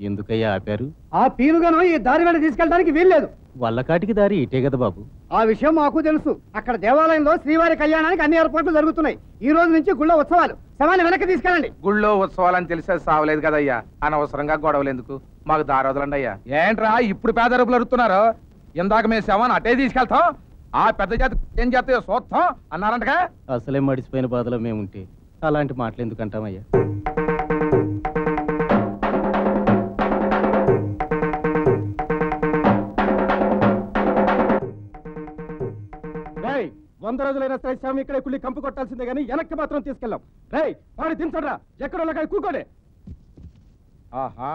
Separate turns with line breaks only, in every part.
ఎందుకయ్యా ఆపారు?
ఆ పీనుగను ఈ దారి వెంట తీసుకెళ్ళడానికి వీల్లేదు.
వల్లకాటికి దారి ఇటే కదా బాబు.
ఆ విషయం మాకు తెలుసు. అక్కడ దేవాలయంలో శ్రీవారి కళ్యాణానికి అన్ని ఏర్పాట్లు జరుగుతున్నాయి. ఈ రోజు నుంచి గుళ్ళో ఉత్సవాలు. శవాన్ని వెనక్కి తీసుకెళ్ళండి.
గుళ్ళో ఉత్సవాలని తెలిసేది సావలేదు కదయ్యా, అనవసరంగా గొడవలు ఎందుకు, మాకు దారోదలండి అయ్యా. ఏంట్రా ఇప్పుడు పేదరుపులు అడుగుతున్నారు? ఇందాక మేము శవాన్ని అటే తీసుకెళ్తాం, ఆ పెద్ద జాతి ఏం చేస్తాయో చూస్తాం అన్నారంటగా.
అసలే మడిసిపోయిన బాధలో మేముంటే అలాంటి మాటలు ఎందుకు అంటామయ్యా?
వంద రోజులైనా సరే స్వామి ఇక్కడే కుళ్ళి కంపు కొట్టాల్సిందే కానీ వెనక్కి మాత్రం తీసుకెళ్ళాం. రేయ్ వాడి దించడ్రా, ఎక్కడ కూకోడే.
ఆహా,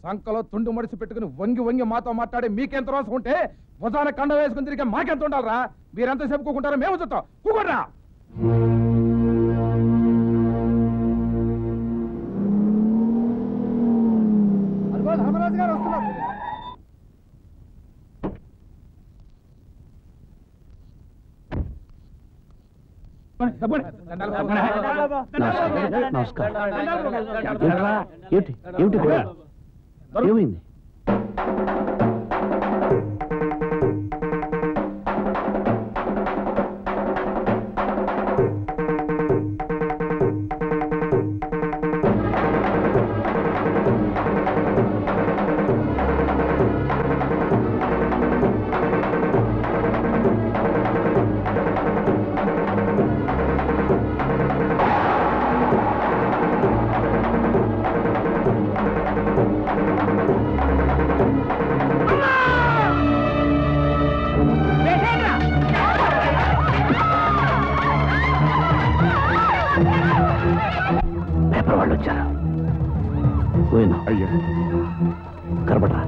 సంకలో తుండు మడిసి పెట్టుకుని వంగి వంగి మాతో మాట్లాడి మీకెంత రోజు ఉంటే భుజాన కండ వేసుకుని తిరిగి మాకెంత ఉండాలరా? మీరెంత చెప్పుకుంటారో మేము చూస్తాం. కూకోడ్రా.
ధర్మరాజు గారు వస్తున్నారు.
ఏమిటి కూడా ఏమైంది? వాళ్ళు వచ్చారా? పోయినా అయ్యా కనబడరా?